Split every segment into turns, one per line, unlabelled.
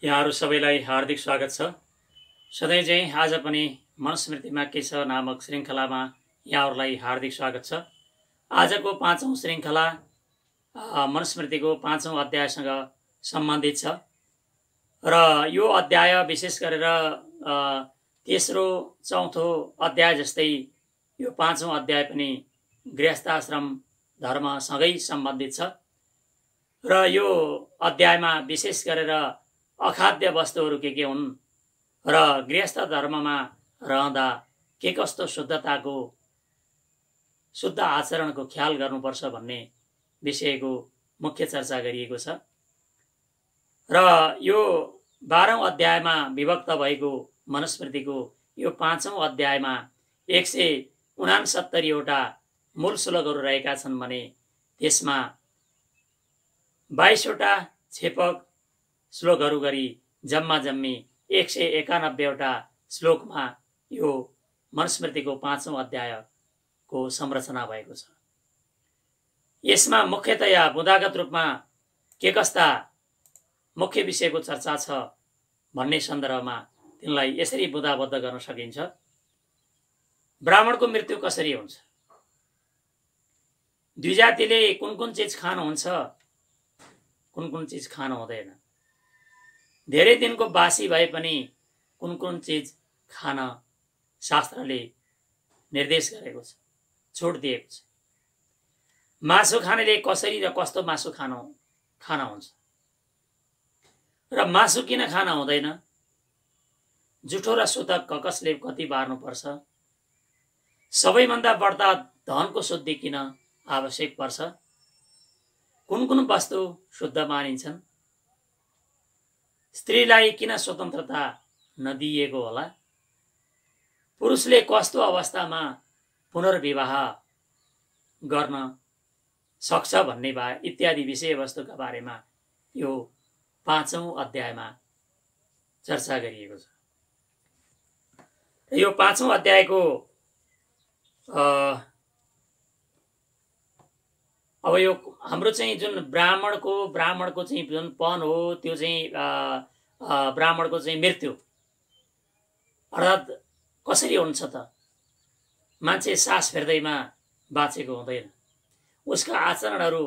यहाँहरू सबैलाई हार्दिक स्वागत छ। सधैँ चाहिँ आज पनि मनुस्मृतिमा के छ नामक श्रृङ्खलामा यहाँहरूलाई हार्दिक स्वागत छ। आजको पाँचौं श्रृङ्खला मनुस्मृतिको पाँचौं अध्यायसँग सम्बन्धित छ र यो अध्याय विशेष गरेर तेस्रो चौथो अध्याय जस्तै यो पाँचौं अध्याय पनि गृहस्थाश्रम धर्मसँगै सम्बन्धित छ र यो अध्यायमा विशेष गरेर अखाद्य वस्तुहरू के हुन् र गृहस्थ धर्ममा रहँदा के कस्तो शुद्ध आचरणको ख्याल गर्नुपर्छ भन्ने विषयको मुख्य चर्चा गरिएको छ र यो 12औं अध्यायमा विभक्त भएको मनुस्मृतिको यो पाँचौं अध्यायमा 169 वटा मूल श्लोकहरू रहेका छन् भने त्यसमा 22 वटा छेपक श्लोकहरू गरी जम्मी 191 वटा श्लोकमा यो मनुस्मृतिको पाँचौं अध्यायको संरचना भएको छ। यसमा मुख्यतया बुँदागत रूपमा के कस्ता मुख्य विषयको चर्चा छ भन्ने सन्दर्भमा तिनलाई यसरी बुँदाबद्ध गर्न सकिन्छ। ब्राह्मणको मृत्यु कसरी हुन्छ, द्विजातिले कुन चीज खानुहुन्छ, कुन चीज खानु हुँदैन, धेरै दिनको बासी भए पनि कुन चीज खान शास्त्रले निर्देश गरेको छ, छुट दिएको छ, मासु खानेले कसरी र कस्तो मासु खान हुन्छ र मासु किन खान हुँदैन, जुठो र सुतक कसले कति बार्नुपर्छ, सबैभन्दा बढ्ता धनको शुद्धि किन आवश्यक पर्छ, कुन वस्तु शुद्ध मानिन्छन्, स्त्रीलाई किन स्वतन्त्रता नदिएको होला, पुरुषले कस्तो अवस्थामा पुनर्विवाह गर्न सक्छ भन्ने इत्यादि विषयवस्तुका बारेमा यो पाँचौं अध्यायमा चर्चा गरिएको छ। यो पाँचौं अध्यायको अब यो हाम्रो चाहिँ जुन ब्राह्मणको चाहिँ जुन पन हो त्यो चाहिँ ब्राह्मणको चाहिँ मृत्यु अर्थात् कसरी हुन्छ त, मान्छे सास फेर्दैमा बाँचेको हुँदैन, उसका आचरणहरू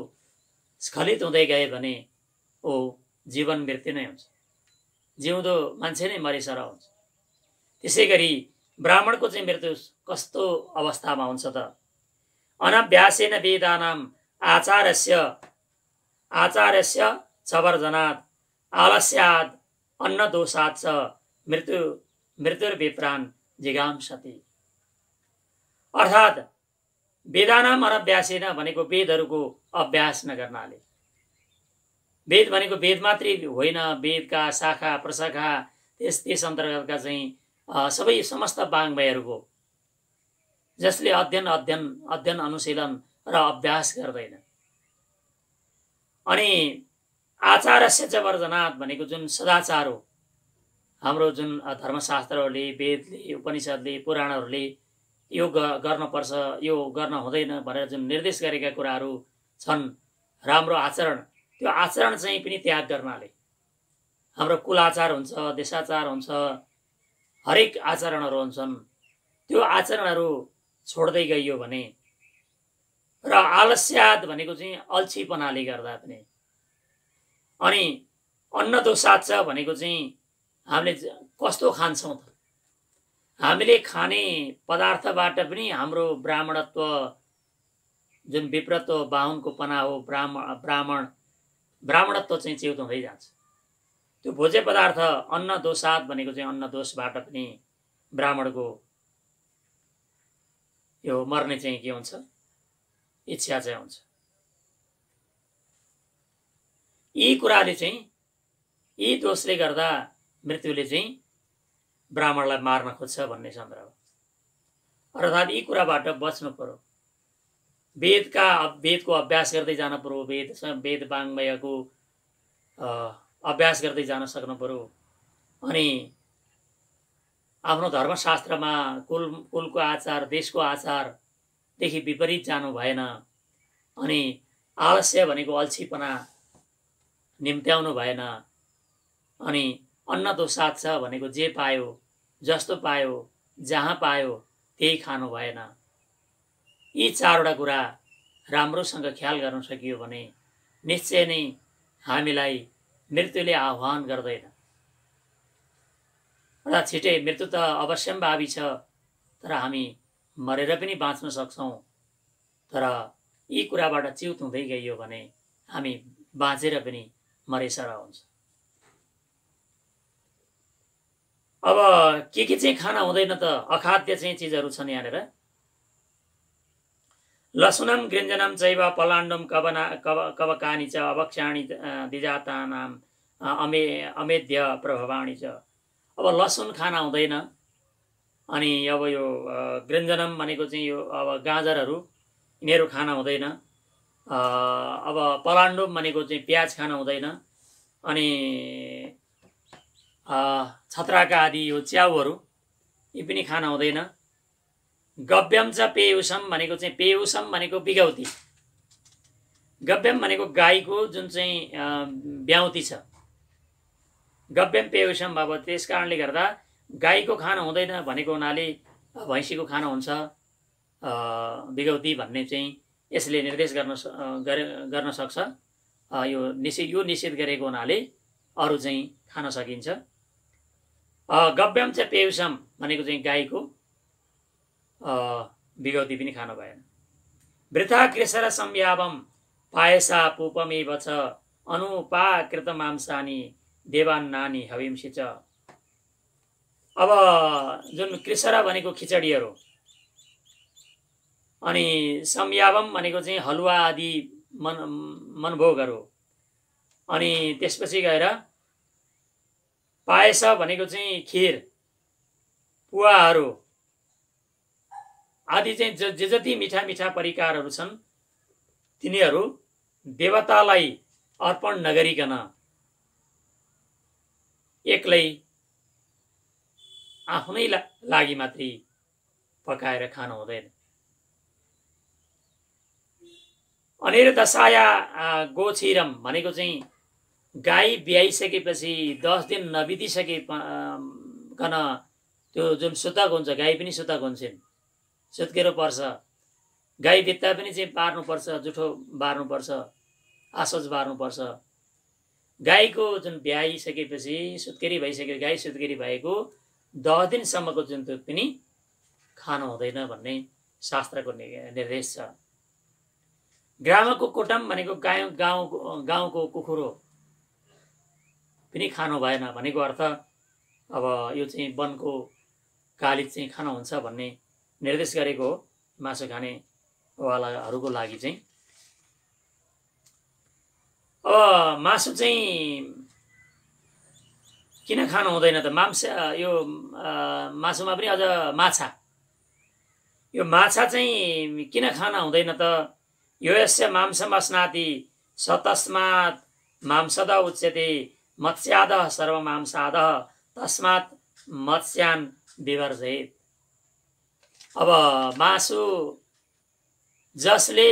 स्खलित हुँदै गए भने ओ जीवन मृत्यु नै हुन्छ, जिउँदो मान्छे नै मरिसर हुन्छ। त्यसै गरी ब्राह्मणको चाहिँ मृत्यु कस्तो अवस्थामा हुन्छ त, अनभ्यासेन वेदानां आचार्यस्य चवर्जनात् आलस्यात् अन्नदोषात् च मृत्युर्विप्रान् जिगांसति। अर्थात् वेदानां अनभ्यासेन भनेको वेदहरूको अभ्यास नगर्नाले, वेद भनेको वेद मात्रै होइन, वेदका शाखा प्रशाखा त्यस अन्तर्गतका चाहिँ सबै समस्त वाङ्मयहरूको जसले अध्ययन अनुशीलन र अभ्यास गर्दैन। अनि आचार्यस्य चवर्जनात् भनेको जुन सदाचार हो, हाम्रो जुन धर्मशास्त्रहरूले, वेदले, उपनिषदले, पुराणहरूले यो गर्नुपर्छ, यो गर्न हुँदैन भनेर जुन निर्देश गरेका कुराहरू छन्, राम्रो आचरण, त्यो आचरण चाहिँ पनि त्याग गर्नाले हाम्रो कुलाचार हुन्छ, देशाचार हुन्छ, हरेक आचरणहरू हुन्छन्, त्यो आचरणहरू छोड्दै गइयो भने र आलस्याद भनेको चाहिँ अल्छीपनाले गर्दा पनि, अनि अन्नदोषात् छ भनेको चाहिँ हामीले कस्तो खान्छौँ त, हामीले खाने पदार्थबाट पनि हाम्रो ब्राह्मणत्व जुन विप्रत्व बाहुनको पना हो, ब्राह्मणत्व चाहिँ च्युत हुँदै जान्छ। त्यो भोज्य पदार्थ अन्नदोषात् भनेको चाहिँ अन्नदोषबाट पनि ब्राह्मणको यो मर्ने चाहिँ के हुन्छ, इच्छा चाहिँ हुन्छ। यी कुराले चाहिँ, यी दोषले गर्दा मृत्युले चाहिँ ब्राह्मणलाई मार्न खोज्छ भन्ने सन्दर्भ, अर्थात् यी कुराबाट बच्नु पर्यो। वेदको अभ्यास गर्दै जानु पर्यो, वेद वाङ्मयको अभ्यास गर्दै जान सक्नु पर्यो। अनि आफ्नो धर्मशास्त्रमा कुलको आचार, देशको आचारदेखि विपरीत जानु भएन। अनि आलस्य भनेको अल्छीपना निम्त्याउनु भएन। अनि अन्न तो साथ छ भनेको जे पायो जस्तो पायो जहाँ पायो त्यही खानु भएन। यी चारवटा कुरा राम्रोसँग ख्याल गर्न सकियो भने निश्चय नै हामीलाई मृत्युले आह्वान गर्दैन। र छिटै मृत्यु त अवश्यम्भावी छ, तर हामी मरेर पनि बाँच्न सक्छौँ। तर यी कुराबाट च्युत हुँदै गइयो भने हामी बाँचेर पनि मरेसर हुन्छ। अब के चाहिँ खाना हुँदैन त? अखाद्य चाहिँ चिजहरू छन् यहाँनिर। लसुनम गृञ्जनम चैव पलाण्डुम कवकानि च अभक्ष्याणि दिजातानाम अमेध्य प्रभवाणि च। अब लसुन खाना हुँदैन, अनि अब यो गृञ्जनम भनेको चाहिँ यो अब गाजरहरू यिनीहरू खाना हुँदैन। अब पलाण्डुम भनेको चाहिँ प्याज खाना हुँदैन, अनि छत्राका आदि यो च्याउहरू यी पनि खाना हुँदैन। गव्यम च पेयुषम भनेको चाहिँ पेयुषम भनेको बिगौती। गव्यम भनेको गाईको जुन चाहिँ ब्याउती छ, गव्यम पेयुषम अब त्यस कारणले गर्दा गाईको खाना हुँदैन भनेको हुनाले भैँसीको खाना हुन्छ बिगौती भन्ने चाहिँ यसले निर्देश गर्न सक्छ। यो निषेध गरेको हुनाले अरू चाहिँ खान सकिन्छ। गव्यम चाहिँ पेयुषम भनेको चाहिँ गाईको बिगौती पनि खानु भएन। वृथा कृषर संयावम पायसा पूपमेव च अनुपाकृत मांसानी देवान्नानी हविंसी च। अब जुन कृषर भनेको खिचडीहरू, अनि संयावम भनेको चाहिँ हलुवा आदि मनभोगहरू, अनि त्यसपछि गएर पायस भनेको चाहिँ खिर पुवाहरू आदि चाहिँ जे जति मिठा मिठा परिकारहरू छन् तिनीहरू देवतालाई अर्पण नगरिकन एक्लै आफ्नै लागि मात्रै पकाएर खानु हुँदैन। अनिर दशाया गोछिरम भनेको चाहिँ गाई ब्याइसकेपछि 10 दिन नबितिसकेकन त्यो जुन सुतक हुन्छ, गाई पनि सुतक हुन्छन्, सुत्केरो पर्छ। गाई भित्ता पनि चाहिँ बार्नुपर्छ, जुठो बार्नुपर्छ, आसोज बार्नुपर्छ। गाईको जुन ब्याइसकेपछि सुत्केरी भइसक्यो, गाई सुत्केरी भएको 10 दिनसम्मको जुन दुध पनि खानु हुँदैन भन्ने शास्त्रको निर्देश छ। ग्रामको कुटम भनेको गाउँको कुखुरो पनि खानु भएन भनेको अर्थ अब यो चाहिँ वनको कालिज चाहिँ खानु हुन्छ भन्ने निर्देश गरेको हो मासु खाने वालाहरूको लागि चाहिँ। अब मासु चाहिँ किन खानु हुँदैन त? यो मासुमा पनि अझ माछा, यो माछा चाहिँ किन खाना हुँदैन त? यो यस्य मांसमस्नाति सतस्मात् मांसद उच्यते मत्स्यादः सर्वमांसादः तस्मात् मत्स्यान् विवर्जयेत्। अब मासु जसले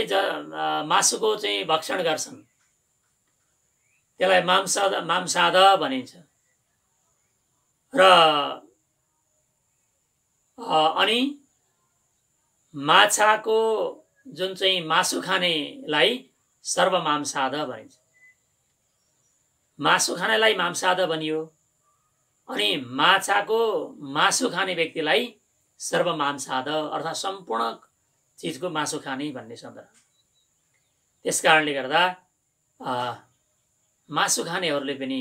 मासुको चाहिँ भक्षण गर्छन् त्यसलाई मांसाद भनिन्छ। र अनि माछाको जुन चाहिँ मासु खानेलाई सर्वमांसाद भनिन्छ। मासु खानेलाई मांसाद भनियो, अनि माछाको मासु खाने व्यक्तिलाई सर्वमांसाद अर्थात् सम्पूर्ण चिजको मासु खाने भन्ने सन्दर्भ। त्यस कारणले गर्दा मासु खानेहरूले पनि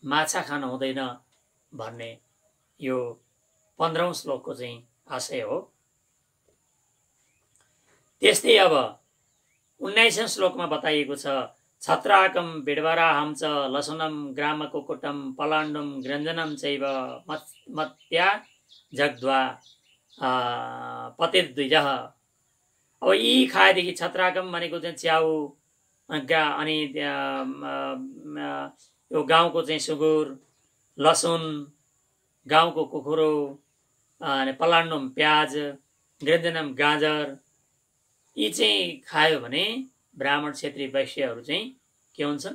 माछा खानु हुँदैन भन्ने यो 15औं श्लोकको चाहिँ आशय हो। त्यस्तै अब 19औं श्लोकमा बताइएको छ छत्राकम बिडवराहम च लसुनम ग्रामको कुटम पलाण्डुम गृञ्जनम चैव मत्या जग्द्वा पतिर्द्विजः। अब यी खाएदेखि छत्राकम भनेको चाहिँ च्याउ, अनि यो गाउँको चाहिँ सुँगुर, लसुन, गाउँको कुखुरो, अनि पलाण्डुम प्याज, गृञ्जनम गाजर, यी चाहिँ खायो भने ब्राह्मण क्षेत्रीय वैश्यहरू चाहिँ के हुन्छन्?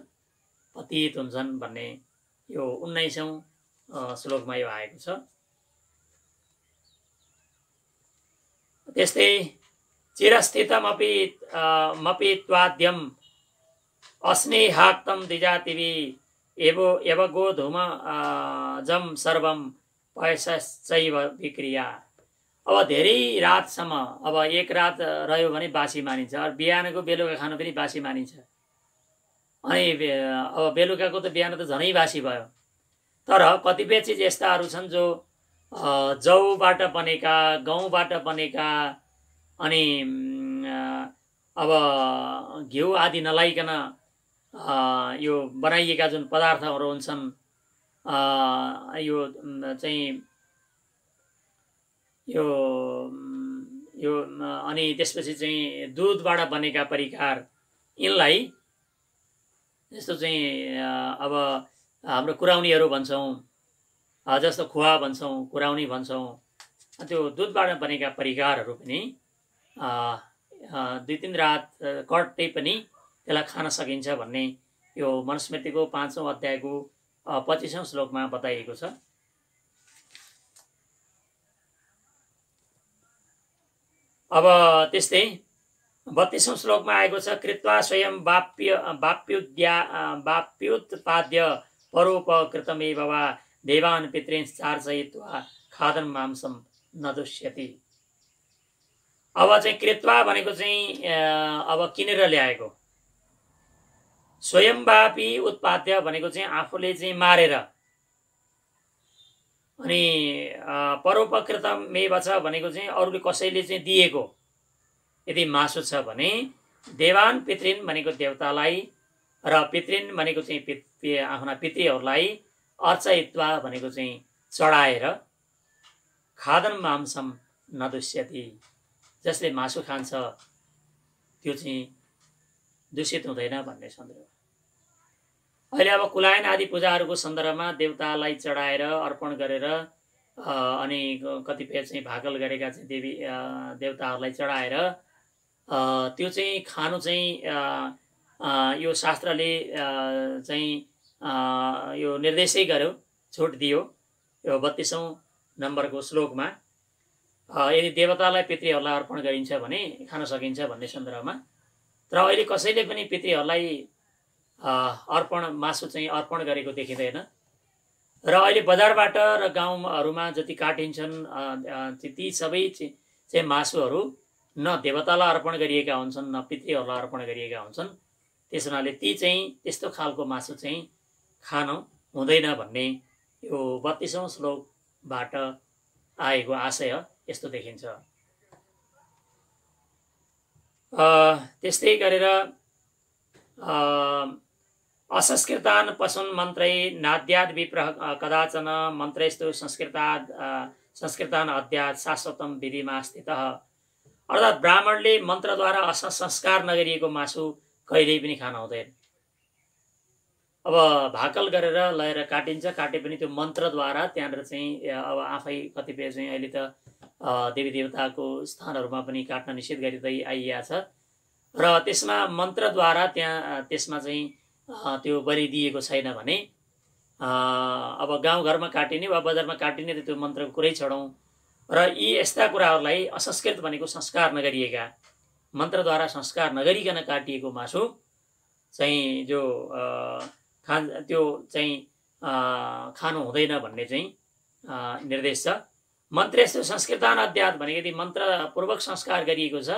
पतित हुन्छन् भन्ने यो 19औं श्लोकमा यो आएको छ। त्यस्तै चिरस्थितमपि मपि त्वाद्यम अस्नेहाक्तम द्विजातिवि एवगो धूम जम सर्वम पयसैव विक्रिया। अब धेरै रातसम्म, अब एक रात रह्यो भने बासी मानिन्छ, बिहानको बेलुका खानु पनि बासी मानिन्छ। अनि अब बेलुकाको त बिहान त झनै बासी भयो। तर कतिपय चिज यस्ताहरू छन् जो जौबाट बनेका, गहुँबाट बनेका, अनि अब घिउ आदि नलाइकन यो बनाइएका जुन पदार्थहरू हुन्छन्, यो चाहिँ यो अनि त्यसपछि चाहिँ दुधबाट बनेका परिकार, यिनलाई जस्तो चाहिँ अब हाम्रो कुराउनीहरू भन्छौँ, जस्तो खुवा भन्छौँ, कुराउनी भन्छौँ, त्यो दुधबाट बनेका परिकारहरू पनि 2-3 रात कट्टै पनि त्यसलाई खान सकिन्छ भन्ने यो मनुस्मृतिको 5औं अध्यायको 25औं श्लोकमा बताइएको छ। अब त्यस्तै 32औं श्लोकमा आएको छ, कृत्वा स्वयं बाप्युत्पाद्य परोपकृतमेव वा देवान् पितॄन् चार्जयित्वा खादन् मांसं न दुष्यति। अब चाहिँ कृत्वा भनेको चाहिँ अब किनेर ल्याएको, स्वयंवापी उत्पाद्य भनेको चाहिँ आफूले चाहिँ मारेर, अनि परोपकृतमेव छ भनेको चाहिँ अरूले कसैले चाहिँ दिएको यदि मासु छ भने, देवान पितृन् भनेको देवतालाई, र पितृन् भनेको चाहिँ आफ्ना पितृहरूलाई, अर्चयित्वा भनेको चाहिँ चढाएर, खादन मांसम न दुष्यति, जसले मासु खान्छ त्यो चाहिँ दूषित हुँदैन भन्ने सन्दर्भ। अहिले अब कुलायन आदि पूजाहरूको सन्दर्भमा देवतालाई चढाएर अर्पण गरेर अनि कतिपय चाहिँ भाकल गरेका चाहिँ देवी देवताहरूलाई चढाएर त्यो चाहिँ खानु चाहिँ यो शास्त्रले चाहिँ यो निर्देशै गर्यो, छुट दियो। यो 32औं नम्बरको श्लोकमा यदि देवतालाई पितृहरूलाई अर्पण गरिन्छ भने खान सकिन्छ भन्ने सन्दर्भमा। तर अहिले कसैले पनि पितृहरूलाई मासु चाहिँ अर्पण गरेको देखिँदैन। र अहिले बजारबाट र गाउँहरूमा जति काटिन्छन् ती सबै चाहिँ मासुहरू न देवतालाई अर्पण गरिएका हुन्छन्, न पितृहरूलाई अर्पण गरिएका हुन्छन्। त्यस हुनाले ती चाहिँ त्यस्तो खालको मासु चाहिँ खानु हुँदैन भन्ने यो 32औं श्लोकबाट आएको आशय यस्तो देखिन्छ। त्यस्तै गरेर असंस्कृतान् पशुन् मन्त्रै नाद्याद् विप्रह कदाचन मन्त्रैस्तु संस्कृतान् अद्यात् शाश्वतम विधिमा स्थितः। अर्थात् ब्राह्मणले मन्त्रद्वारा असंस्कार नगरिएको मासु कहिल्यै पनि खान हुँदैन। अब भाकल गरेर लगेर काटिन्छ, काटे पनि त्यो मन्त्रद्वारा त्यहाँनिर चाहिँ अब आफै कतिपय चाहिँ अहिले त देवी देवताको स्थानहरूमा पनि काट्न निषेध गरिँदै आइएको छ र त्यसमा मन्त्रद्वारा त्यसमा चाहिँ त्यो बलि दिएको छैन भने अब गाउँघरमा काटिने वा बजारमा काटिने त त्यो मन्त्रको कुरै छोडौँ। र यी यस्ता कुराहरूलाई असंस्कृत भनेको संस्कार नगरिएका, मन्त्रद्वारा संस्कार नगरिकन काटिएको मासु चाहिँ जो त्यो चाहिँ खानु हुँदैन भन्ने चाहिँ निर्देश छ। मन्त्रेस्तु संस्कृतान् अद्यात् भनेको यदि मन्त्रपूर्वक संस्कार गरिएको छ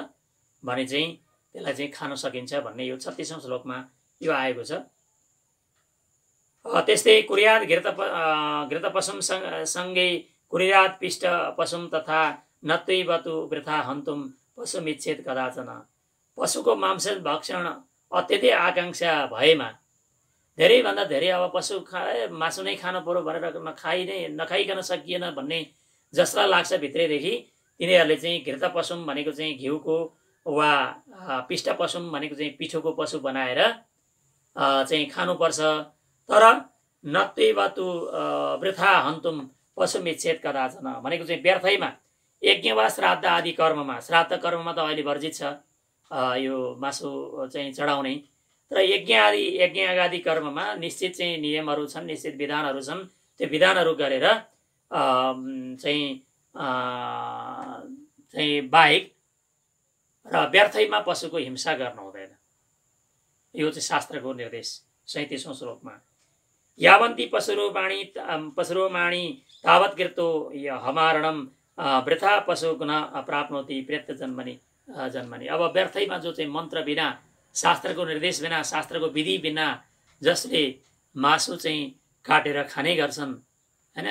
भने चाहिँ त्यसलाई चाहिँ खान सकिन्छ भन्ने यो 36औं श्लोकमा यो आएको छ। त्यस्तै कुर्यात् घृतपशुं सँगै कुर्यात् पिष्ट पशुं तथा नत्वैवतु वृथा हन्तुं पशुमिच्छेद कदाचन। पशुको मांस भक्षण अत्यधिक आकांक्षा भएमा धेरैभन्दा धेरै अब पशु मासु नै खानु पर्यो भनेर नखाइकन सकिएन भन्ने जसलाई लाग्छ भित्रैदेखि, तिनीहरूले चाहिँ घृत पशुम भनेको चाहिँ घिउको वा पिष्ट पशुम भनेको चाहिँ पिठोको पशु बनाएर चाहिँ खानुपर्छ। तर नत्वैवतु वृथा हन्तुम पशुमिच्छेद कदाचन भनेको चाहिँ व्यर्थैमा यज्ञ वा श्राद्ध आदि कर्ममा, श्राद्ध कर्ममा त अहिले वर्जित छ यो मासु चाहिँ चढाउने, तर यज्ञ आदि कर्ममा निश्चित चाहिँ नियमहरू छन्, निश्चित विधानहरू छन्, त्यो विधानहरू गरेर बाहेक र व्यर्थैमा पशुको हिंसा गर्न हुँदैन। यो चाहिँ शास्त्रको निर्देश 37औं श्लोकमा। यावन्ती पशुरूपाणी तावत् कृतो हमारणम वृथा पशु गुण प्राप्नोति प्रेत्य जन्मनि। अब व्यर्थैमा जो चाहिँ मन्त्र बिना, शास्त्रको निर्देश बिना, शास्त्रको विधि बिना जसले मासु चाहिँ काटेर खाने गर्छन् हैन,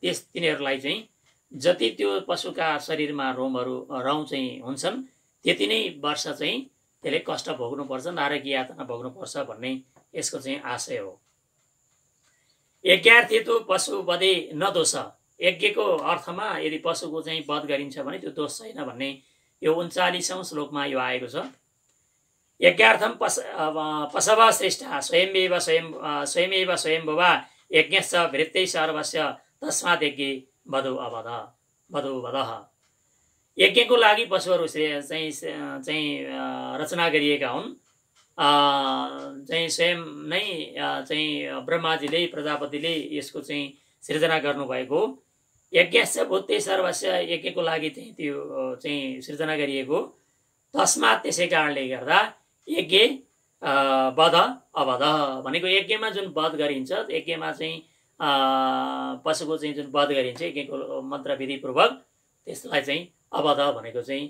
तिनीहरूलाई चाहिँ जति त्यो पशुका शरीरमा रौँ चाहिँ हुन्छन् त्यति नै वर्ष चाहिँ त्यसले कष्ट भोग्नुपर्छ, नारकीय यातना भोग्नुपर्छ भन्ने यसको चाहिँ आशय हो। यज्ञार्थी तो पशु वधे न दोष। यज्ञको अर्थमा यदि पशुको चाहिँ वध गरिन्छ भने त्यो दोष छैन भन्ने यो 39औं श्लोकमा यो आएको छ। यज्ञार्थम पशव श्रेष्ठ स्वयमेव स्वयम्भुवा यज्ञश्च वृत्तै सर्वस्य तस्मात् यज्ञे वधो वधः। यज्ञको लागि पशुहरू चाहिँ रचना गरिएका हुन्। चाहिँ स्वयं नै चाहिँ ब्रह्माजीले प्रजापतिले यसको चाहिँ सृजना गर्नुभएको। यज्ञश्च भूते सर्वस्य यज्ञको लागि चाहिँ त्यो चाहिँ सृजना गरिएको। तस्मात् त्यसै कारणले गर्दा यज्ञ वध अवध भनेको यज्ञमा जुन वध गरिन्छ, यज्ञमा चाहिँ पशुको चाहिँ जुन वध गरिन्छ यज्ञको मन्त्र विधिपूर्वक, त्यसलाई चाहिँ अवध भनेको चाहिँ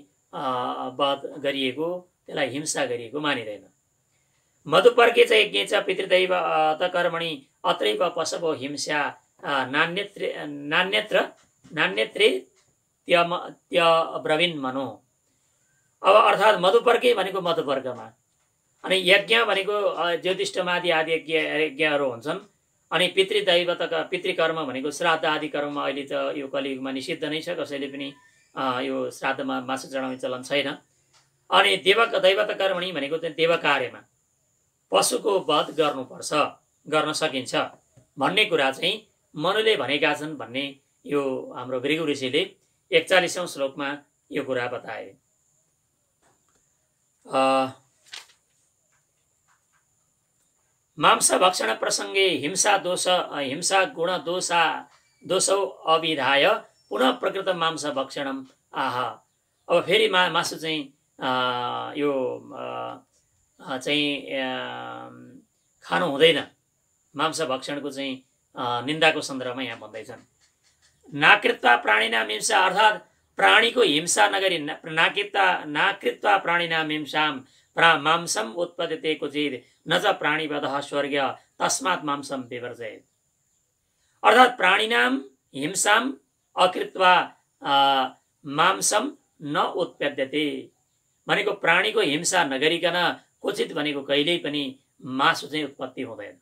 वध गरिएको, त्यसलाई हिंसा गरिएको मानिँदैन। मधुपर्के च यज्ञ च पितृदैव कर्मणि अत्रैव पशवो हिंसा नान्यत्र त्यब्रवीन् मनो। अब अर्थात् मधुपर्के भनेको मधुपर्कमा, अनि यज्ञ भनेको ज्योतिष्ठमादि आदि यज्ञहरू हुन्छन्। अनि पितृकर्म भनेको श्राद्ध आदि कर्ममा अहिले त यो कलियुगमा निषिद्ध नै छ, कसैले पनि यो श्राद्धमा मासु चढाउने चलन छैन। अनि दैवत कर्मणि भनेको चाहिँ देव कार्यमा पशुको वध गर्नुपर्छ, गर्न सकिन्छ भन्ने कुरा चाहिँ मनुले भनेका छन् भन्ने यो हाम्रो भृगु ऋषिले 41औं श्लोकमा यो कुरा बताए। मांस भक्षण प्रसंगे हिंसा गुण दोषौ अविधाय पुनः प्रकृत मांस भक्षणम आह। अब फेरि मासु चाहिँ यो चाहिँ खानु हुँदैन। मांस भक्षणको चाहिँ निन्दाको सन्दर्भमा यहाँ भन्दैछन्। नाकृत्वा प्राणिनाम हिंसा अर्थात् प्राणीको हिंसा नगरी नाकृत्वा प्राणिनाम हिंसाम मांसम उत्पद्यते क्वचित् न च प्राणीवधः स्वर्ग्य तस्मात् मांसम विवर्जयेत्। अर्थात् प्राणिनाम हिंसाम अकृत्वा मांसम न उत्पद्यते भनेको प्राणीको हिंसा नगरिकन क्वचित भनेको कहिल्यै पनि मासु चाहिँ उत्पत्ति हुँदैन।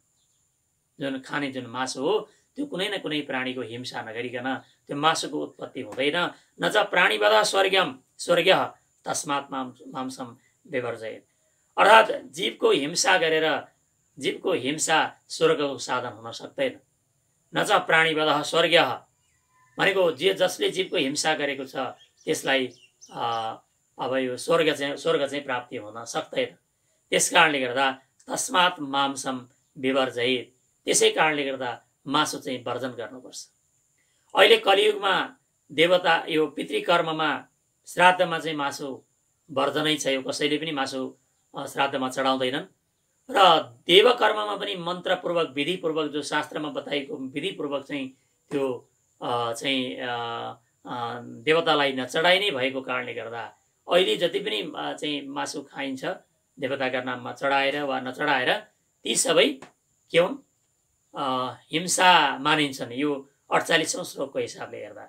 जुन खाने जुन मासु हो त्यो कुनै न कुनै प्राणीको हिंसा नगरिकन त्यो मासुको उत्पत्ति हुँदैन। न च प्राणीवधः स्वर्ग्य तस्मात् मांसम विवर्जयेत्। अर्थात् जीवको हिंसा गरेर जीवको हिंसा स्वर्गको साधन हुन सक्दैन। न च प्राणीवधः स्वर्ग्य भनेको जसले जीवको हिंसा गरेको छ त्यसलाई अब यो स्वर्ग चाहिँ प्राप्ति हुन सक्दैन। त्यस कारणले गर्दा तस्मात् मांसम विवर्जयेत्, त्यसै कारणले गर्दा मासु चाहिँ वर्जन गर्नुपर्छ। अहिले कलियुगमा देवता यो पितृकर्ममा श्राद्धमा चाहिँ मासु वर्जनै छ, यो कसैले पनि मासु श्राद्धमा चढाउँदैनन्। र देवकर्ममा पनि मन्त्रपूर्वक विधिपूर्वक जो शास्त्रमा बताएको विधिपूर्वक चाहिँ त्यो चाहिँ देवतालाई नचढाइनै भएको कारणले गर्दा अहिले जति पनि चाहिँ मासु खाइन्छ देवताका नाममा चढाएर वा नचढाएर ती सबै के हुन् हिंसा मानिन्छन्। यो 48औं श्लोकको हिसाबले हेर्दा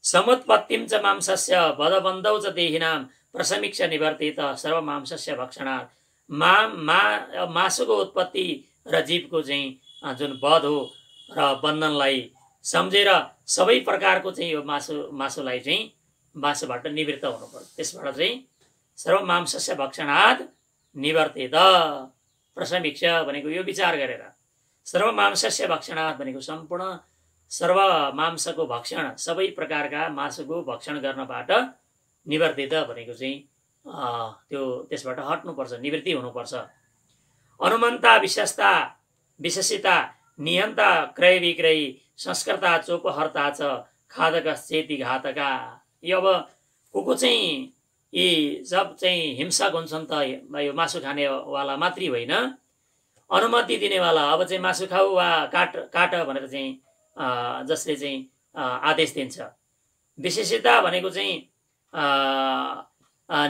समुत्पत्तिम च मांसस्य वधबन्धौ च देहिनां प्रसमीक्ष निवर्तित सर्व मांसस्य भक्षणात्। मासुको उत्पत्ति र जीवको चाहिँ जुन वध हो र बन्धनलाई सम्झेर सबै प्रकारको चाहिँ यो मासुलाई चाहिँ मासुबाट निवृत्त हुनुपर्छ। त्यसबाट चाहिँ सर्व मांसस्य भक्षणात् निवर्तित प्रसमीक्ष भनेको यो विचार गरेर, सर्व मांसस्य भक्षणात् भनेको सम्पूर्ण सर्व मांसको भक्षण सबै प्रकारका मासुको भक्षण गर्नबाट निवर्तित भनेको चाहिँ त्यो त्यसबाट हट्नुपर्छ, निवृत्ति हुनुपर्छ। अनुमन्ता विशेषता निहन्ता क्रय विक्रयी संस्कृता चोपहर्ता च खादक चेती घातका। यो अब को चाहिँ यी सब चाहिँ हिंसक हुन्छन् त यो मासु खानेवाला मात्रै होइन, अनुमति दिनेवाला। अब चाहिँ मासु खाऊ वा काट भनेर चाहिँ जसले चाहिँ आदेश दिन्छ। विशेषता भनेको चाहिँ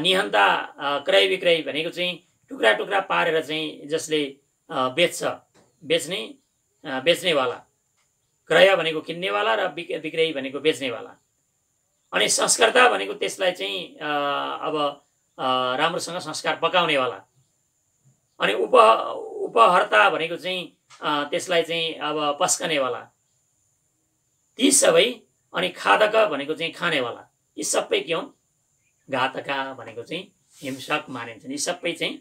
निहन्ता क्रय विक्रय भनेको चाहिँ टुक्रा टुक्रा पारेर चाहिँ जसले बेच्नेवाला। क्रय भनेको किन्नेवाला र विक्रय भनेको बेच्नेवाला। अनि संस्कर्ता भनेको त्यसलाई चाहिँ अब राम्रोसँग संस्कार पकाउनेवाला। अनि उपहर्ता भनेको चाहिँ त्यसलाई चाहिँ अब पस्कनेवाला। ती सबै। अनि खादक भनेको चाहिँ खानेवाला। यी सबै के हुन्? घातका भनेको चाहिँ हिंसक मानिन्छन्। यी सबै चाहिँ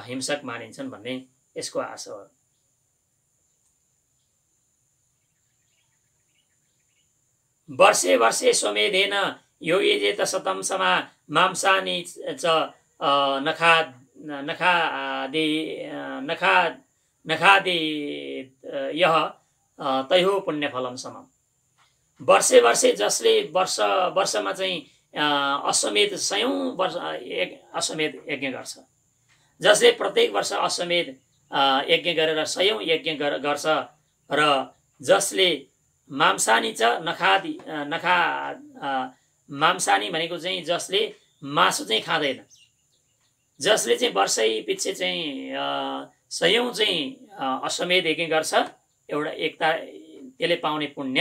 हिंसक मानिन्छन् भन्ने यसको आशा हो। वर्षे वर्षे स्वमेधेन योगेजेत शतं समा मांसानि च नखादे यह तयो पुण्यफलम समम। वर्षे वर्षे जसले वर्षमा चाहिँ अश्वमेध 100 वर्ष अश्वमेध यज्ञ गर्छ, जसले प्रत्येक वर्ष अश्वमेध यज्ञ गरेर 100 यज्ञ गर्छ, र जसले मांसानी च मांसानी भनेको चाहिँ जसले मासु चाहिँ खाँदैन, जसले चाहिँ वर्षै पछि चाहिँ 100 चाहिँ अश्वमेध यज्ञ गर्छ, एउटा एकता त्यसले पाउने पुण्य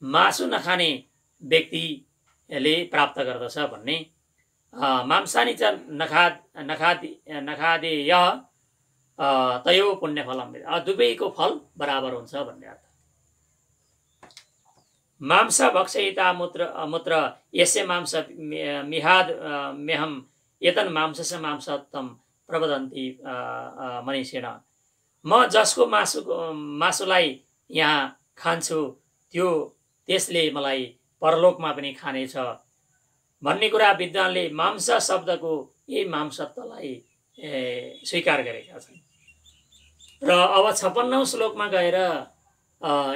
मासु नखाने व्यक्तिले प्राप्त गर्दछ भन्ने। मांसानी च नखादे यह तयो पुण्यफलम, दुवैको फल बराबर हुन्छ भन्ने अर्थ। मांस भक्षयिता मूत्र यस्य मांस मिहाद मेहम यतन मांसस्य मांसत्वम प्रवदन्ति मनीषिण। म जसको मासुलाई यहाँ खान्छु त्यसले मलाई परलोकमा पनि खानेछ भन्ने कुरा विद्वानले मांस शब्दको यही मांसत्वलाई स्वीकार गरेका छन्। र अब 56औं श्लोकमा गएर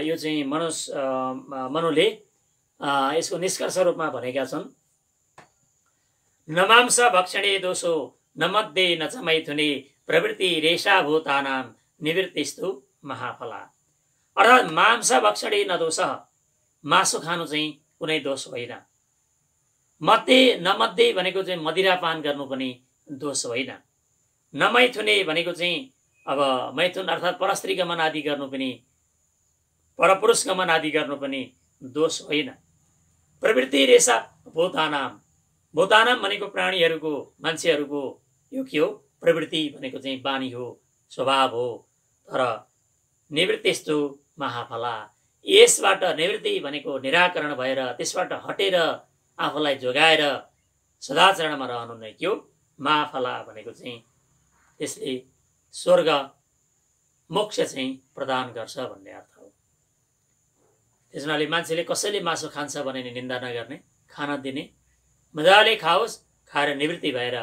यो चाहिँ मनुले यसको निष्कर्ष रूपमा भनेका छन्। न मांस भक्षणे दोषो न मध्ये न च मैथुने प्रवृत्ति रेषा भूतानां निवृत्तिस्तु महाफला। अर्थात् मांस भक्षणे न दोष, मासु खानु चाहिँ कुनै दोष होइन। मध्ये भनेको चाहिँ मदिरापान गर्नु पनि दोष होइन। न मैथुने भनेको चाहिँ अब मैथुन अर्थात् परस्त्री गमन आदि गर्नु पनि, परपुरुष गमन आदि गर्नु पनि दोष होइन। प्रवृत्ति रेषा भूतानाम, भूतानाम भनेको प्राणीहरूको, मान्छेहरूको यो के हो? प्रवृत्ति भनेको चाहिँ बानी हो, स्वभाव हो। तर निवृत्तिस्तु महाफला, यसबाट निवृत्ति भनेको निराकरण भएर त्यसबाट हटेर आफूलाई जोगाएर सदाचरणमा रहनु नै के हो? महाफला भनेको चाहिँ त्यसले स्वर्ग मोक्ष चाहिँ प्रदान गर्छ भन्ने अर्थ हो। त्यसनाले मान्छेले कसैले मासु खान्छ भने निन्दा नगर्ने, खान दिने, मजाले खाओस्, खाएर निवृत्ति भएर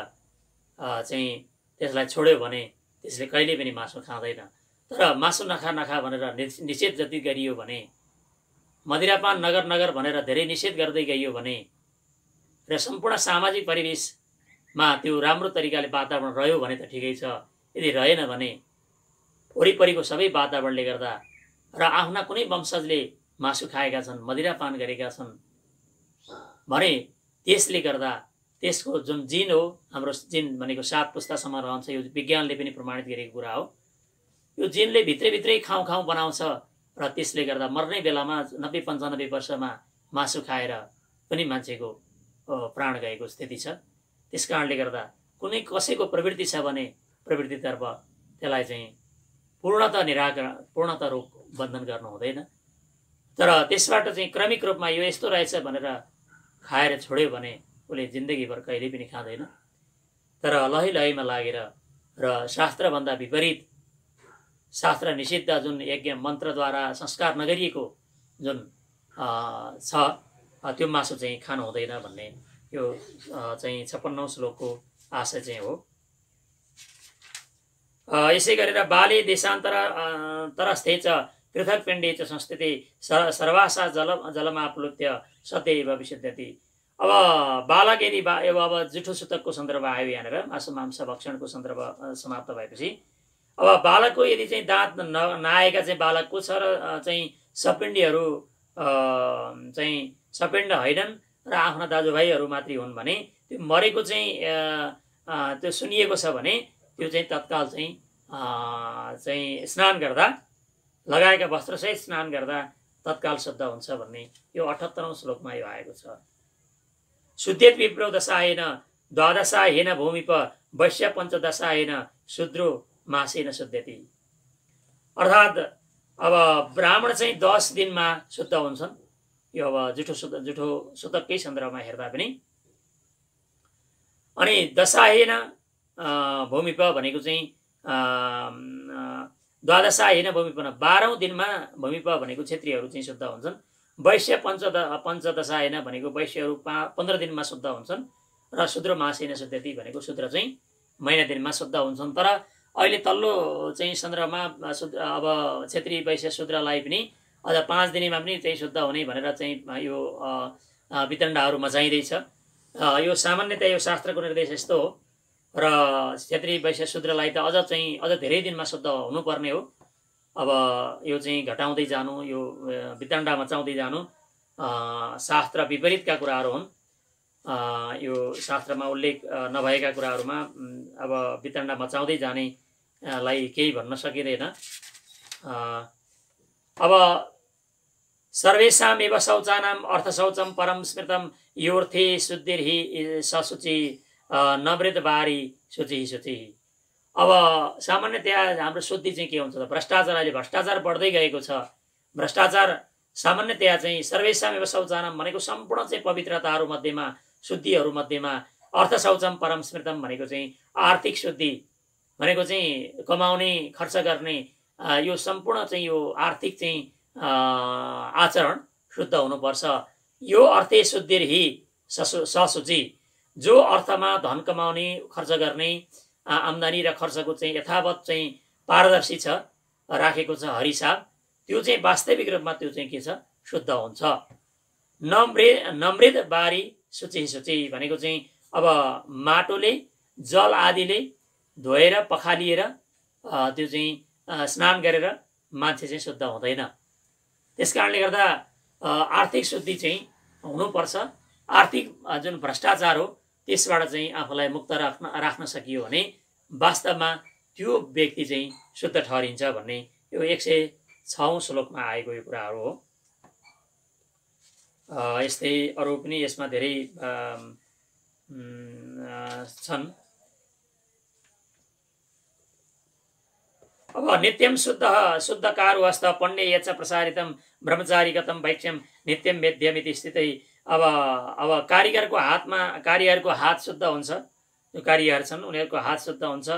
चाहिँ त्यसलाई छोड्यो भने त्यसले कहिले पनि मासु खाँदैन। तर मासु नखा भनेर निषेध जति गरियो भने, मदिरापान नगर भनेर धेरै निषेध गर्दै गइयो भने र सम्पूर्ण सामाजिक परिवेशमा त्यो राम्रो तरिकाले वातावरण रह्यो भने त ठिकै छ। यदि रहेन भने वरिपरिको सबै वातावरणले गर्दा र आफ्ना कुनै वंशजले मासु खाएका छन्, मदिरापान गरेका छन् भने त्यसले गर्दा त्यसको जुन जिन हो, हाम्रो जिन भनेको 7 पुस्तासम्म रहन्छ, यो विज्ञानले पनि प्रमाणित गरेको कुरा हो। यो जिनले भित्रै खाउँ बनाउँछ र त्यसले गर्दा मर्ने बेलामा 90-95 वर्षमा मासु खाएर पनि मान्छेको प्राण गएको स्थिति छ। त्यसकारणले गर्दा कुनै कसैको प्रवृत्ति छ भने प्रवृत्तितर्फ त्यसलाई चाहिँ पूर्णतः निराकरण, पूर्णतः रोग बन्धन गर्नु हुँदैन। तर त्यसबाट चाहिँ क्रमिक रूपमा यो यस्तो रहेछ भनेर खाएर छोड्यो भने उसले जिन्दगीभर कहिले पनि खाँदैन। तर लहीमा लागेर र शास्त्रभन्दा विपरीत, शास्त्र निषिद्ध जुन यज्ञ मन्त्रद्वारा संस्कार नगरिएको जुन छ त्यो मासु चाहिँ खानु हुँदैन भन्ने यो चाहिँ 56औं श्लोकको आशय चाहिँ हो। यसै गरेर बाले देशान्तर तरस्थे च पृथक पिण्डे च संस्थिति सर्वासा जलमाप्लुत्य सत्यैव विशुद्धति। अब बालक यदि अब जुठो सुतकको सन्दर्भ आयो यहाँनिर, मासु मांस भक्षणको सन्दर्भ समाप्त भएपछि अब बालकको यदि चाहिँ दाँत नआएका चाहिँ बालकको छ र चाहिँ सपिण्डीहरू चाहिँ सपिण्ड होइनन् र आफ्ना दाजुभाइहरू मात्रै हुन् भने त्यो मरेको चाहिँ त्यो सुनिएको छ भने त्यो चाहिँ तत्काल चाहिँ स्नान गर्दा लगाएका वस्त्रसहित स्नान गर्दा तत्काल शुद्ध हुन्छ भन्ने यो 78औं श्लोकमा यो आएको छ। शुद्धेत विप्रो दशाएन द्वादशाहेन भूमिप वैश्य पञ्चदशाएन शूद्रो मासेन शुद्धति। अर्थात् अब ब्राह्मण चाहिँ 10 दिनमा शुद्ध हुन्छन्। यो अब जुठो सुतककै सन्दर्भमा हेर्दा पनि। अनि दशाहेन भूमिप भनेको चाहिँ द्वादशाहेन भूमिप 12औं दिनमा भूमिप भनेको क्षेत्रीहरू चाहिँ शुद्ध हुन्छन्। वैश्य पञ्चदशाहेन भनेको वैश्यहरू 15 दिनमा शुद्ध हुन्छन् र शूद्र मासेन शुद्धति भनेको शूद्र चाहिँ महिना दिनमा शुद्ध हुन्छन्। तर अहिले तल्लो चाहिँ सन्दर्भमा अब क्षेत्री वैश्य शूद्रलाई पनि अझ 5 दिनमा पनि चाहिँ शुद्ध हुने भनेर चाहिँ यो वितण्डाहरू मचाइँदैछ। यो सामान्यतया यो शास्त्रको निर्देश यस्तो हो र क्षेत्री वैश्य शूद्रलाई त अझ धेरै दिनमा शुद्ध हुनुपर्ने हो। अब यो चाहिँ घटाउँदै जानु, यो वितण्डा मचाउँदै जानु शास्त्र विपरीतका कुराहरू हुन्। यो शास्त्रमा उल्लेख नभएका कुराहरूमा अब वितण्डा मचाउँदै जानेलाई केही भन्न सकिँदैन। अब सर्वेषामेव शौचानाम अर्थशौचम परम स्मृतम योर्थे शुद्धिर्हि सशुचि नवृत बारी शुचि शुचि। अब सामान्यतया हाम्रो शुद्धि चाहिँ के हुन्छ त, भ्रष्टाचार, अहिले भ्रष्टाचार बढ्दै गएको छ। भ्रष्टाचार सामान्यतया चाहिँ सर्वेषामेव शौचानाम भनेको सम्पूर्ण चाहिँ पवित्रताहरू मध्येमा, शुद्धिहरू मध्येमा अर्थशौचम परम स्मृतम भनेको चाहिँ आर्थिक शुद्धि भनेको चाहिँ कमाउने, खर्च गर्ने, यो सम्पूर्ण चाहिँ यो आर्थिक चाहिँ आचरण शुद्ध हुनुपर्छ। यो अर्थे शुद्धिर्हि सशुचि, जो अर्थमा धन कमाउने, खर्च गर्ने, आम्दानी र खर्चको चाहिँ यथावत चाहिँ पारदर्शी छ, राखेको छ हरिसाब, त्यो चाहिँ वास्तविक रूपमा त्यो चाहिँ के छ, शुद्ध हुन्छ। नमृद बारी शुचि शुचि भनेको चाहिँ अब माटोले, जल आदिले धोएर पखालिएर त्यो चाहिँ स्नान गरेर मान्छे चाहिँ शुद्ध हुँदैन। त्यसकारणले गर्दा आर्थिक शुद्धि चाहिँ हुनुपर्छ। आर्थिक जुन भ्रष्टाचार हो त्यसबाट चाहिँ आफूलाई मुक्त राख्न सकियो भने वास्तवमा त्यो व्यक्ति चाहिँ शुद्ध ठहरिन्छ भन्ने यो 106औं श्लोकमा आएको यो कुराहरू हो। यस्तै अरू पनि यसमा धेरै छन्। अब नित्यम शुद्धकारो हस्त पण्डे यच्च प्रसारितम ब्रह्मचारीगतम भैक्ष्यम नित्यम वेद्यमिति स्थितै। अब कारिगरको हात शुद्ध हुन्छ। जो कारिगर छन् उनीहरूको हात शुद्ध हुन्छ।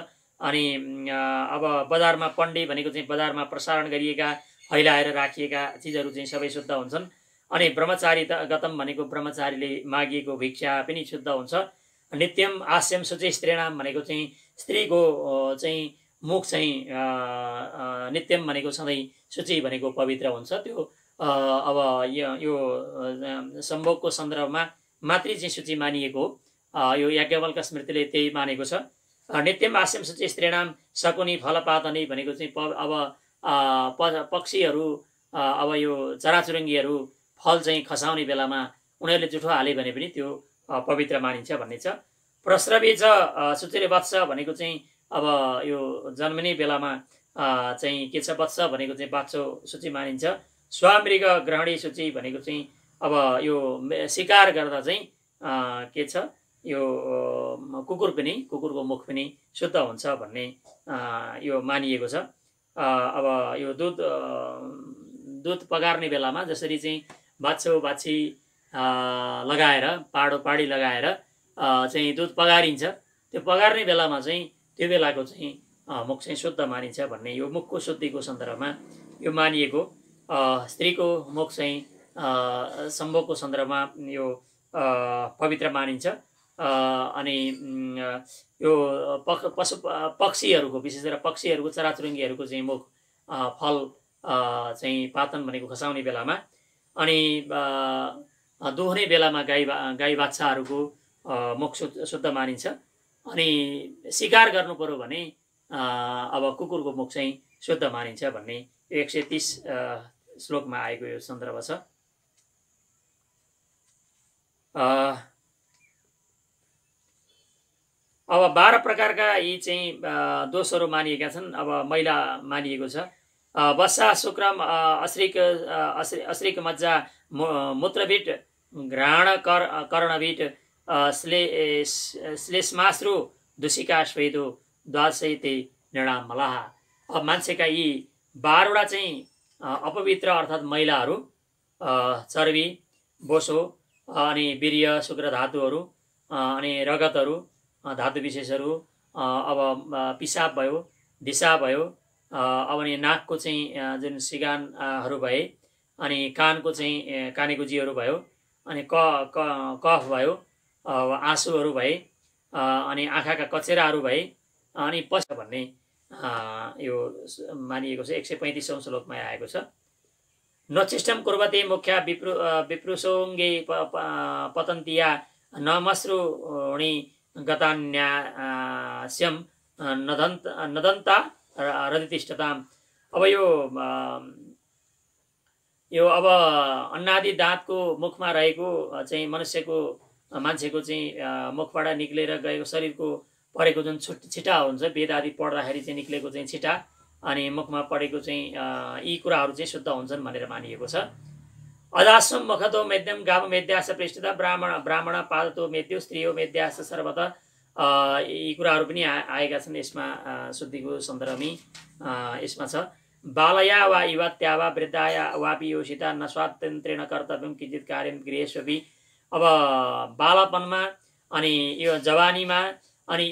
अनि अब बजारमा पण्डे भनेको चाहिँ बजारमा प्रसारण गरिएका, फैलाएर राखिएका चिजहरू चाहिँ सबै शुद्ध हुन्छन्। अनि ब्रह्मचारी गतम भनेको ब्रह्मचारीले मागिएको भिक्षा पनि शुद्ध हुन्छ। नित्यम आस्यम शुचि स्त्रीणाम भनेको चाहिँ स्त्रीको चाहिँ मुख चाहिँ नित्यम भनेको सधैँ, शुचि भनेको पवित्र हुन्छ। त्यो अब यो सम्भोगको सन्दर्भमा मात्रै चाहिँ शुचि मानिएको हो। यो याज्ञवल्क्य स्मृतिले त्यही मानेको छ। नित्यम आस्यम शुचि स्त्रीणाम शकुनी फलपातनी भनेको चाहिँ अब पक्षीहरू, अब यो चराचुरुङ्गीहरू फल चाहिँ खसाउने बेलामा उनीहरूले जुठो हाले भने पनि त्यो पवित्र मानिन्छ भन्ने छ। प्रस्रवी च शुचिरे वत्स भनेको चाहिँ अब यो जन्मिने बेलामा चाहिँ के छ, वत्स भनेको चाहिँ बाछो शुचि मानिन्छ। स्वामृग ग्रहणी शुचि भनेको चाहिँ अब यो शिकार गर्दा चाहिँ के छ, यो कुकुरको मुख पनि शुद्ध हुन्छ भन्ने यो मानिएको छ। अब यो दुध पगार्ने बेलामा जसरी चाहिँ बाछो बाछी लगाएर, पाडी लगाएर चाहिँ दुध पगारिन्छ, त्यो पगार्ने बेलामा चाहिँ त्यो बेलाको चाहिँ मुख चाहिँ शुद्ध मानिन्छ भन्ने यो मुखको शुद्धिको सन्दर्भमा यो मानिएको। स्त्रीको मुख चाहिँ सम्भोगको सन्दर्भमा यो पवित्र मानिन्छ। अनि यो पक्षीहरूको विशेष गरेर पक्षीहरूको चराचुरुङ्गीहरूको चाहिँ मुख फल चाहिँ पातन भनेको खसाउने बेलामा अनि दुहुने बेलामा गाई बाच्छाहरूको मुख शुद्ध मानिन्छ। अनि शिकार गर्नु पर्यो भने अब कुकुरको मुख चाहिँ शुद्ध मानिन्छ भन्ने 130 श्लोकमा आएको यो सन्दर्भ छ। अब 12 प्रकारका यी चाहिँ दोषहरू मानिएका छन्। अब मैला मानिएको छ। वसा, शुक्रम, अश्रिक मज्जा, मूत्रविट, घ्राण, कर्णविट, श्लेष्माश्रु, दूषिका, स्वेदो, द्वादशैते निर्णाम मलाह। अब मान्छेका यी 12वटा चाहिँ अपवित्र अर्थात् मैलाहरू चर्बी, बोसो अनि वीर्य, शुक्र धातुहरू अनि रगतहरू, धातु विशेषहरू, अब पिसाब भयो, दिशा भयो, अब अनि नाकको चाहिँ जुन सिगानहरू भए, अनि कानको चाहिँ कानेगुजीहरू भयो, अनि कफ भयो, आँसुहरू भए, अनि आँखाका कचेराहरू भए, अनि पछ भन्ने यो मानिएको छ। 135औं श्लोकमा आएको छ। नचिष्टम कुर्वते मुख्या विप्रुसोङ्गे पतन्तिया नमश्रुणि गतान्यास्यम नदन्ता रदितिष्ठताम्। अब यो अब अन्नादि दाँतको मुखमा रहेको चाहिँ मान्छेको चाहिँ मुखबाट निक्लेर गएको शरीरको परेको जुन छिटा हुन्छ, वेद आदि पढ्दाखेरि चाहिँ निक्लेको चाहिँ छिटा अनि मुखमा परेको चाहिँ यी कुराहरू चाहिँ शुद्ध हुन्छन् भनेर मानिएको छ। अदास्वम मुखतो मेद्यम गाव मेद्यास पृष्ठता ब्राह्मण पादतो मेद्यो स्त्रियो मेद्यास सर्वत। यी कुराहरू पनि आएका छन् यसमा शुद्धिको सन्दर्भमै यसमा छ। बालया वा युवत्या वा वृद्धाया वापि योषिता न स्वातन्त्रेण कर्तव्यम किञ्चित कार्यं गृहेष्वपि। अब बालपनमा अनि यो जवानीमा अनि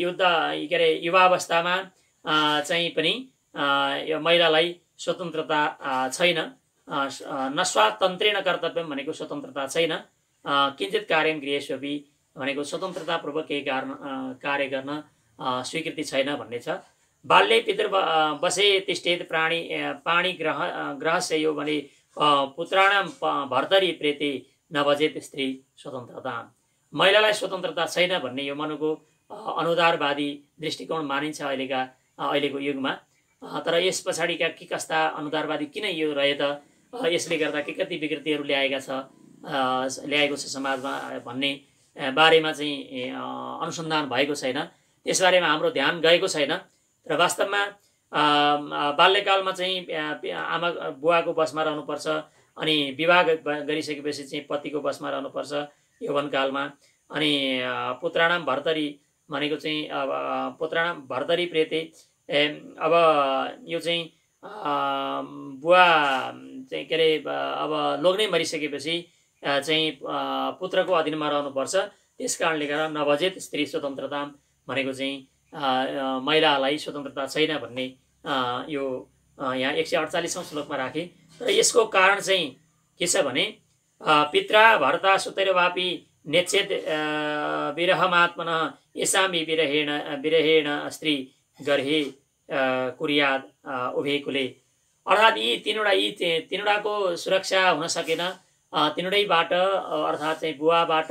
युवावस्थामा चाहिँ पनि यो महिलालाई स्वतन्त्रता छैन। न स्वातन्त्रेण कर्तव्यम भनेको स्वतन्त्रता छैन। किञ्चित कार्यं गृहेष्वपि भनेको स्वतन्त्रतापूर्वक केही कार्य गर्न स्वीकृति छैन भन्ने छ। बाल्ये पितृ बसे तिष्ठेत पाणी ग्रहस्य यो भने पुत्राणाम भर्तरी प्रेते नभजेत स्त्री स्वतन्त्रता। महिलालाई स्वतन्त्रता छैन भन्ने यो मनुको अनुदारवादी दृष्टिकोण मानिन्छ अहिलेको युगमा। तर यस पछाडिका के कस्ता अनुदारवादी किन यो रहे त, यसले गर्दा के कति विकृतिहरू ल्याएको छ समाजमा भन्ने बारेमा चाहिँ अनुसन्धान भएको छैन। त्यसबारेमा हाम्रो ध्यान गएको छैन। र वास्तवमा बाल्यकालमा चाहिँ आमा बुवाको बसमा रहनुपर्छ, अनि विवाह गरिसकेपछि चाहिँ पतिको बसमा रहनुपर्छ यौवनकालमा। अनि पुत्राणाम भर्तरी भनेको चाहिँ पुत्राणाम भर्तरी प्रेते। अब यो चाहिँ बुवा चाहिँ के अरे अब लोग्नै मरिसकेपछि चाहिँ पुत्रको अधीनमा रहनुपर्छ। त्यस कारणले गर्दा नभजेत स्त्री स्वतन्त्रता भनेको चाहिँ महिलालाई स्वतन्त्रता छैन भन्ने यो यहाँ 148औं श्लोकमा राखे। तर यसको कारण चाहिँ के छ भने पित्रा भर्ता सुतैरवापि नेच्छेद विरहमात्मन येषां विरहेण स्त्री गर्हे कुर्याद उभे कुले। अर्थात् यी तीनवटाको सुरक्षा हुन सकेन। तीनवटैबाट अर्थात् चाहिँ बुवाबाट,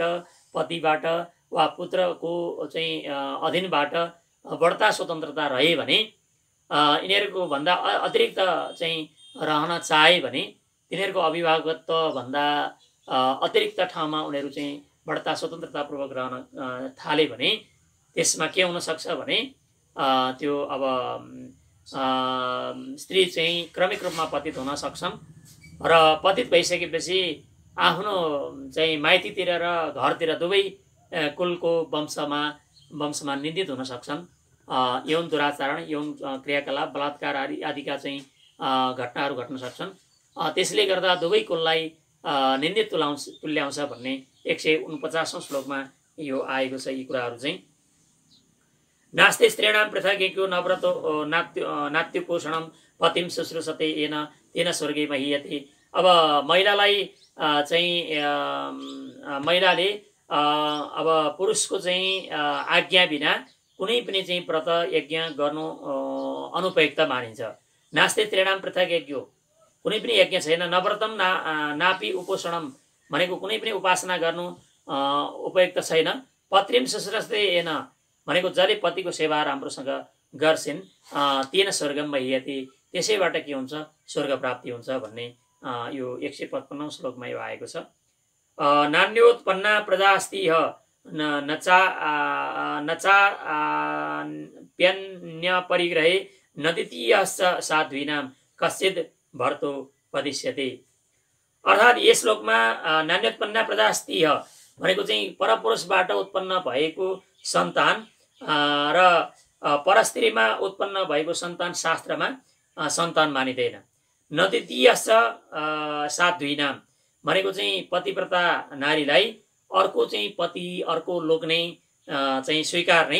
पतिबाट वा पुत्रको चाहिँ अधीनबाट बढ्ता स्वतन्त्रता रहे भने यिनीहरूको भन्दा अतिरिक्त चाहिँ रहन चाहे भने तिनीहरूको अभिभावकत्व भन्दा अतिरिक्त ठाउँमा उनीहरू चाहिँ बढ्ता स्वतन्त्रतापूर्वक रहन थाले भने त्यसमा के हुन सक्छ भने त्यो अब स्त्री चाहिँ क्रमिक रूपमा पतित हुन सक्छन् र पतित भइसकेपछि आफ्नो चाहिँ माइतीतिर र घरतिर दुवै कुलको वंशमा निन्दित हुन सक्छन्। यौन दुराचरण, यौन क्रियाकलाप, बलात्कार आदिका चाहिँ घटनाहरू घट्न सक्छन्। त्यसले गर्दा दुवै कुललाई निन्दित तुल्याउँछ भन्ने 149औं श्लोकमा यो आएको छ। यी कुराहरू चाहिँ नास्ते स्त्रीणाम पृथगेको नव्रतो नात्युपोषणम पतिम शुश्रूषते येन तेन स्वर्गे महीयते। अब महिलालाई चाहिँ महिलाले अब पुरुषको चाहिँ आज्ञा बिना कुनै पनि चाहिँ व्रत यज्ञ गर्नु अनुपयुक्त मानिन्छ। नास्ते त्रिणाम पृथक यज्ञ, कुनै पनि यज्ञ छैन। नव्रतम नापि उपोषणम भनेको कुनै पनि उपासना गर्नु उपयुक्त छैन। पत्रिम शुश्रस्ते एन भनेको जसले पतिको सेवा राम्रोसँग गर्छिन् तेन स्वर्गम मह्यति, त्यसैबाट के हुन्छ, स्वर्ग प्राप्ति हुन्छ भन्ने यो 155औं श्लोकमा यो आएको छ। नान्योत्पन्ना प्रजास्तिह नचाप्यन्य परिग्रहे न द्वितीयश्च साध्वीनां कश्चित् भर्तो वदिष्यते। अर्थात् यस श्लोकमा नान्योत्पन्ना प्रजास्तिह भनेको चाहिँ परपुरुषबाट उत्पन्न भएको सन्तान र परस्त्रीमा उत्पन्न भएको सन्तान शास्त्रमा सन्तान मानिँदैन। न द्वितीयश्च साध्वीनां भनेको चाहिँ पतिव्रता नारीलाई अर्को चाहिँ पति अर्को लोग्ने चाहिँ स्वीकार्ने,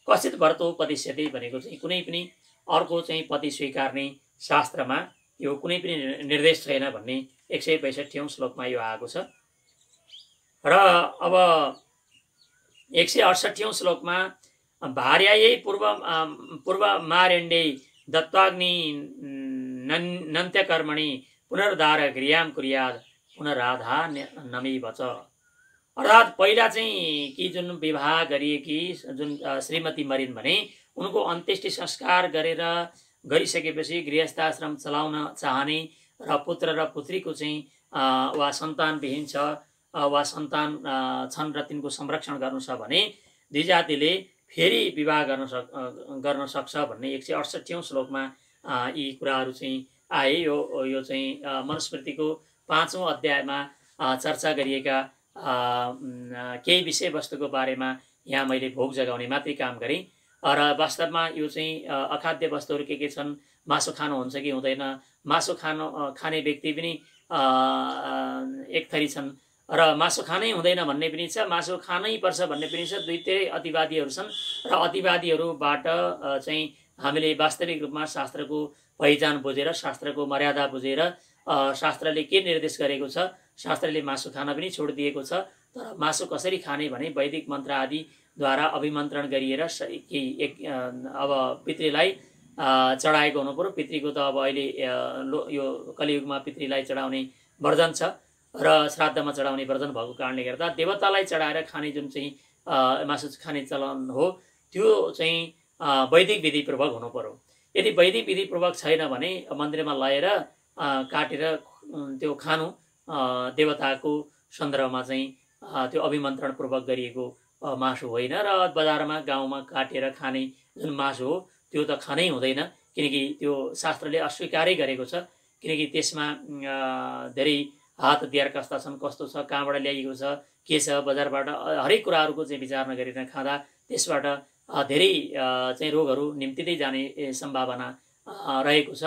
कसित भर्तो उपदिश्यते भनेको चाहिँ कुनै पनि अर्को चाहिँ पति स्वीकार्ने शास्त्रमा यो कुनै पनि निर्देश छैन भन्ने 162औं श्लोकमा यो आएको छ। र अब 168औं श्लोकमा भार्यायै पूर्व मारेण्डे दत्वाग्नि नन्त्यकर्मणि पुनर्दार गृह्याम कुर्याद पुनराधा नमी बच। अर्थात् पहिला चाहिँ कि जुन विवाह गरिएकी जुन श्रीमती मरिन् भने उनको अन्त्येष्टि संस्कार गरिसकेपछि गृहस्थाश्रम चलाउन चाहने र पुत्र र पुत्रीको चाहिँ वा सन्तानविहीन छ वा सन्तान छन् र तिनको संरक्षण गर्नु छ भने द्विजातिले फेरि विवाह गर्न सक्छ भन्ने 168औं श्लोकमा यी कुराहरू चाहिँ आए। यो चाहिँ मनुस्मृतिको 5औं अध्यायमा चर्चा गरिएका केही विषयवस्तुको बारेमा यहाँ मैले भोग जगाउने मात्रै काम गरेँ। र वास्तवमा यो चाहिँ अखाद्य वस्तुहरू के छन्, मासु खानु हुन्छ कि हुँदैन, मासु खाने व्यक्ति पनि एक थरी छन् र मासु खानै हुँदैन भन्ने पनि छ, मासु खानै पर्छ भन्ने पनि छ। दुईटै अतिवादीहरू छन् र अतिवादीहरूबाट चाहिँ हामीले वास्तविक रूपमा शास्त्रको पहिचान बुझेर, शास्त्रको मर्यादा बुझेर, शास्त्रले के निर्देश गरेको छ, शास्त्रले मासु खान पनि छोडिदिएको छ। तर मासु कसरी खाने भने वैदिक मन्त्र आदिद्वारा अभिमन्त्रण गरिएर अब पितृलाई चढाएको हुनु पर्यो। पितृको त अब अहिले यो कलियुगमा पितृलाई चढाउने वर्जन छ र श्राद्धमा चढाउने वर्जन भएको कारणले गर्दा देवतालाई चढाएर खाने जुन चाहिँ मासु खाने चलन हो त्यो चाहिँ वैदिक विधिपूर्वक हुनु पर्यो। यदि वैदिक विधिपूर्वक छैन भने मन्दिरमा लगेर काटेर त्यो खानु देवताको सन्दर्भमा चाहिँ त्यो अभिमन्त्रणपूर्वक गरिएको मासु होइन। र बजारमा गाउँमा काटेर खाने जुन मासु हो त्यो त खानै हुँदैन, किनकि त्यो शास्त्रले अस्वीकारै गरेको छ। किनकि त्यसमा धेरै हात हतियार कस्ता छन्, कस्तो छ, कहाँबाट ल्याइएको छ, के छ, बजारबाट हरेक कुराहरूको चाहिँ विचार नगरिकन खाँदा त्यसबाट धेरै चाहिँ रोगहरू निम्तिँदै जाने सम्भावना रहेको छ।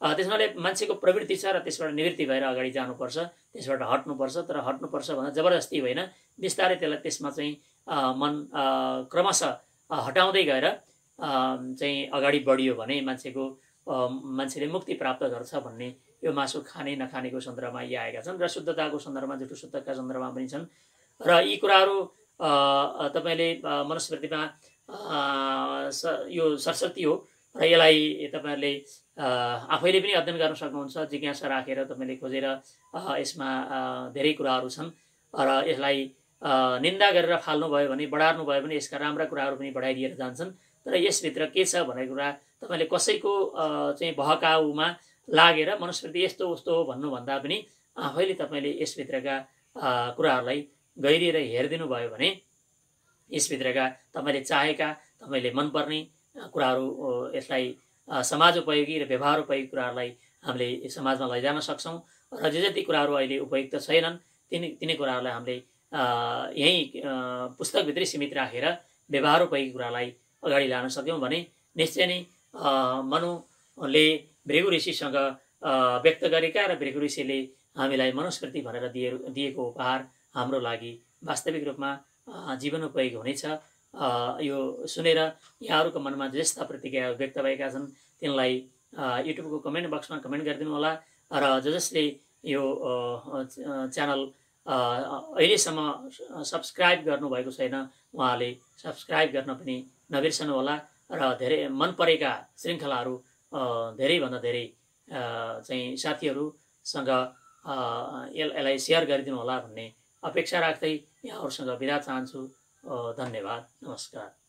त्यसमाले मान्छेको प्रवृत्ति छ र त्यसबाट निवृत्ति भएर अगाडि जानुपर्छ, त्यसबाट हट्नुपर्छ। तर हट्नुपर्छ भन्दा जबरजस्ती होइन, बिस्तारै त्यसलाई त्यसमा चाहिँ मन क्रमशः हटाउँदै गएर चाहिँ अगाडि बढियो भने मान्छेले मुक्ति प्राप्त गर्छ भन्ने यो मासु खाने नखानेको सन्दर्भमा यी आएका छन् र शुद्धताको सन्दर्भमा जुटो शुद्धका सन्दर्भमा पनि छन्। र यी कुराहरू तपाईँले मनुस्मृतिमा यो सरस्वती हो र यसलाई तपाईँहरूले आफैले पनि अध्ययन गर्न सक्नुहुन्छ। जिज्ञासा राखेर तपाईँले खोजेर यसमा धेरै कुराहरू छन् र यसलाई निन्दा गरेर फाल्नुभयो भने, बढार्नु भयो भने यसका राम्रा कुराहरू पनि बढाइदिएर जान्छन्। तर यसभित्र के छ भन्ने कुरा तपाईँले कसैको चाहिँ बहकाउमा लागेर मनुस्मृति यस्तो उस्तो हो भन्नुभन्दा पनि आफैले तपाईँले यसभित्रका कुराहरूलाई गहिरिएर हेरिदिनु भयो भने यसभित्रका तपाईँले चाहेका, तपाईँले मनपर्ने कुराहरू, यसलाई समाजोपयोगी र व्यवहारोपयोगी कुराहरूलाई हामीले समाजमा लैजान सक्छौँ। र जति कुराहरू अहिले उपयुक्त छैनन् तिनी कुराहरूलाई हामीले यहीँ पुस्तकभित्रै सीमित राखेर व्यवहारोपयोगी कुरालाई अगाडि लान सक्यौँ भने निश्चय नै मनुले भृगु ऋषिसँग व्यक्त गरेका र भृगु ऋषिले हामीलाई मनुस्मृति भनेर दिएको उपहार हाम्रो लागि वास्तविक रूपमा जीवनोपयोगी हुनेछ। यो सुनेर यहाँहरूको मनमा जस्ता प्रतिक्रिया व्यक्त भएका छन् तिनलाई युट्युबको कमेन्ट बक्समा कमेन्ट गरिदिनु होला। र जसले यो च्यानल अहिलेसम्म सब्सक्राइब गर्नुभएको छैन उहाँले सब्सक्राइब गर्न पनि नबिर्सनुहोला र धेरै मन परेका श्रृङ्खलाहरू धेरैभन्दा धेरै चाहिँ साथीहरूसँग यसलाई सेयर गरिदिनु होला भन्ने अपेक्षा राख्दै यहाँहरूसँग बिदा चाहन्छु। धन्यवाद, नमस्कार।